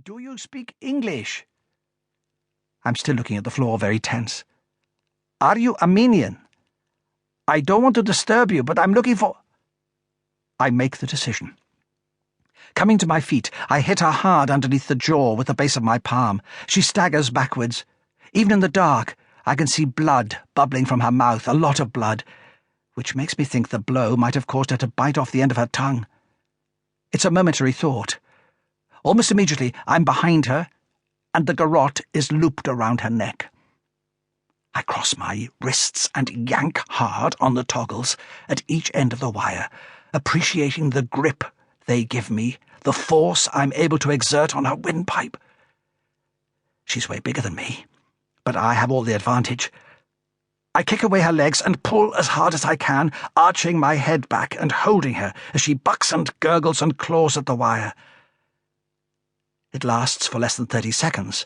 Do you speak English? I'm still looking at the floor, very tense. Are you Armenian? I don't want to disturb you, but I'm looking for... I make the decision. Coming to my feet, I hit her hard underneath the jaw with the base of my palm. She staggers backwards. Even in the dark, I can see blood bubbling from her mouth, a lot of blood, which makes me think the blow might have caused her to bite off the end of her tongue. It's a momentary thought. Almost immediately, I'm behind her, and the garrote is looped around her neck. I cross my wrists and yank hard on the toggles at each end of the wire, appreciating the grip they give me, the force I'm able to exert on her windpipe. She's way bigger than me, but I have all the advantage. I kick away her legs and pull as hard as I can, arching my head back and holding her as she bucks and gurgles and claws at the wire. It lasts for less than 30 seconds,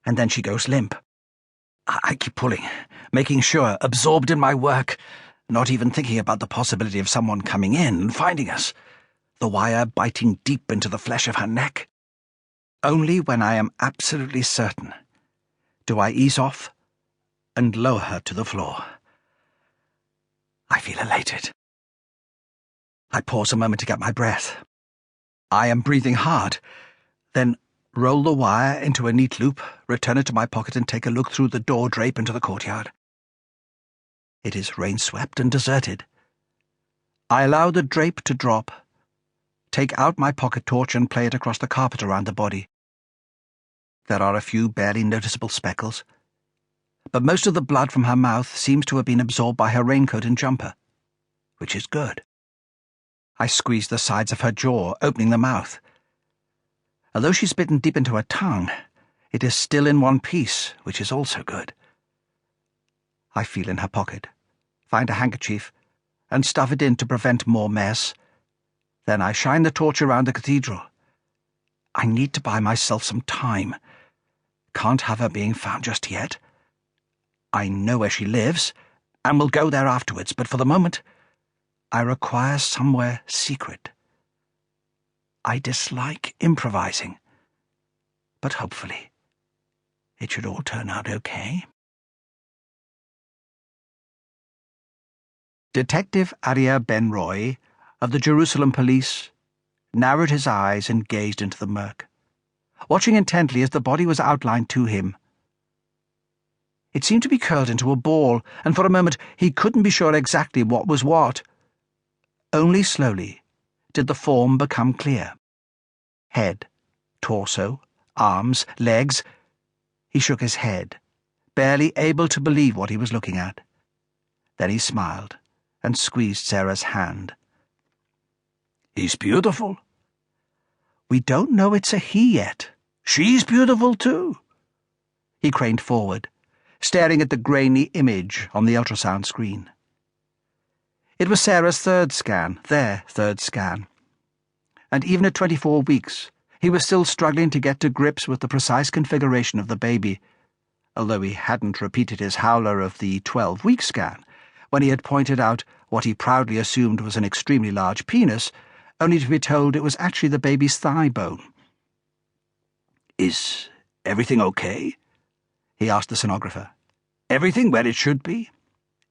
and then she goes limp. I keep pulling, making sure, absorbed in my work, not even thinking about the possibility of someone coming in and finding us, the wire biting deep into the flesh of her neck. Only when I am absolutely certain do I ease off and lower her to the floor. I feel elated. I pause a moment to get my breath. I am breathing hard, then roll the wire into a neat loop, return it to my pocket and take a look through the door drape into the courtyard. It is rain-swept and deserted. I allow the drape to drop, take out my pocket torch and play it across the carpet around the body. There are a few barely noticeable speckles, but most of the blood from her mouth seems to have been absorbed by her raincoat and jumper, which is good. I squeeze the sides of her jaw, opening the mouth. Although she's bitten deep into her tongue, it is still in one piece, which is also good. I feel in her pocket, find a handkerchief, and stuff it in to prevent more mess. Then I shine the torch around the cathedral. I need to buy myself some time. Can't have her being found just yet. I know where she lives, and will go there afterwards, but for the moment, I require somewhere secret. I dislike improvising, but hopefully it should all turn out okay. Detective Arieh Ben-Roi of the Jerusalem Police narrowed his eyes and gazed into the murk, watching intently as the body was outlined to him. It seemed to be curled into a ball, and for a moment he couldn't be sure exactly what was what. Only slowly did the form become clear. Head, torso, arms, legs. He shook his head, barely able to believe what he was looking at. Then he smiled and squeezed Sarah's hand. He's beautiful. We don't know it's a he yet. She's beautiful too. He craned forward, staring at the grainy image on the ultrasound screen. It was Sarah's third scan, their third scan. And even at 24 weeks, he was still struggling to get to grips with the precise configuration of the baby, although he hadn't repeated his howler of the 12-week scan, when he had pointed out what he proudly assumed was an extremely large penis, only to be told it was actually the baby's thigh bone. Is everything okay? He asked the sonographer. Everything where it should be?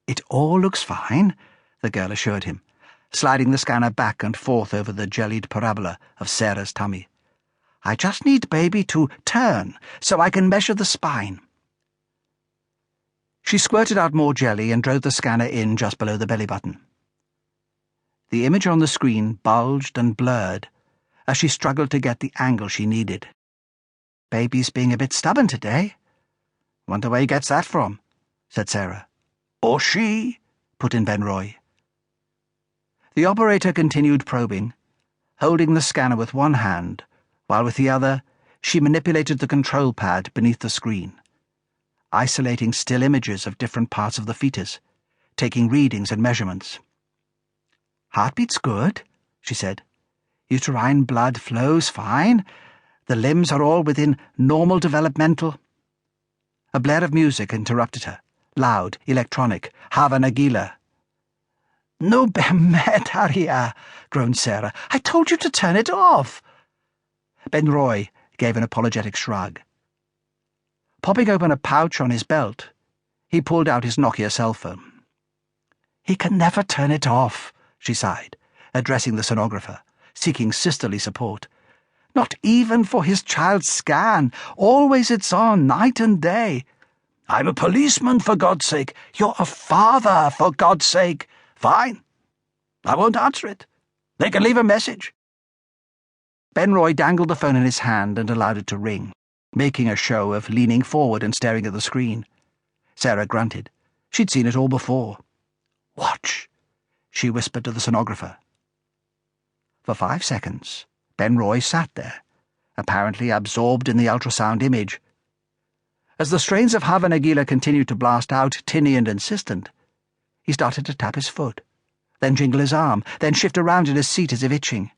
It all looks fine, the girl assured him, sliding the scanner back and forth over the jellied parabola of Sarah's tummy. I just need baby to turn so I can measure the spine. She squirted out more jelly and drove the scanner in just below the belly button. The image on the screen bulged and blurred as she struggled to get the angle she needed. Baby's being a bit stubborn today. Wonder where he gets that from, said Sarah. Or she, put in Ben-Roi. The operator continued probing, holding the scanner with one hand, while with the other she manipulated the control pad beneath the screen, isolating still images of different parts of the fetus, taking readings and measurements. Heartbeat's good, she said. Uterine blood flows fine. The limbs are all within normal developmental. A blare of music interrupted her, loud, electronic, Hava Nagila. No behemet, Arieh, groaned Sarah. I told you to turn it off. Ben-Roi gave an apologetic shrug. Popping open a pouch on his belt, he pulled out his Nokia cell phone. "He can never turn it off," she sighed, addressing the sonographer, seeking sisterly support. "Not even for his child's scan. Always it's on, night and day." "I'm a policeman, for God's sake." "You're a father, for God's sake." "Fine. I won't answer it. They can leave a message." Ben-Roi dangled the phone in his hand and allowed it to ring, making a show of leaning forward and staring at the screen. Sarah grunted. She'd seen it all before. "Watch," she whispered to the sonographer. For 5 seconds, Ben-Roi sat there, apparently absorbed in the ultrasound image. As the strains of Hava Nagila continued to blast out, tinny and insistent, he started to tap his foot, then jingle his arm, then shift around in his seat as if itching.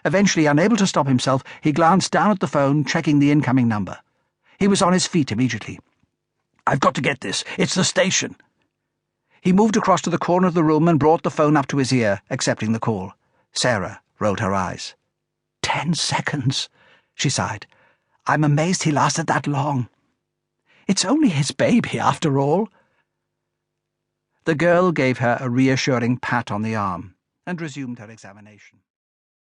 Eventually, unable to stop himself, he glanced down at the phone, checking the incoming number. He was on his feet immediately. "I've got to get this. It's the station." He moved across to the corner of the room and brought the phone up to his ear, accepting the call. Sarah rolled her eyes. 10 seconds, she sighed. "I'm amazed he lasted that long. It's only his baby, after all." The girl gave her a reassuring pat on the arm and resumed her examination.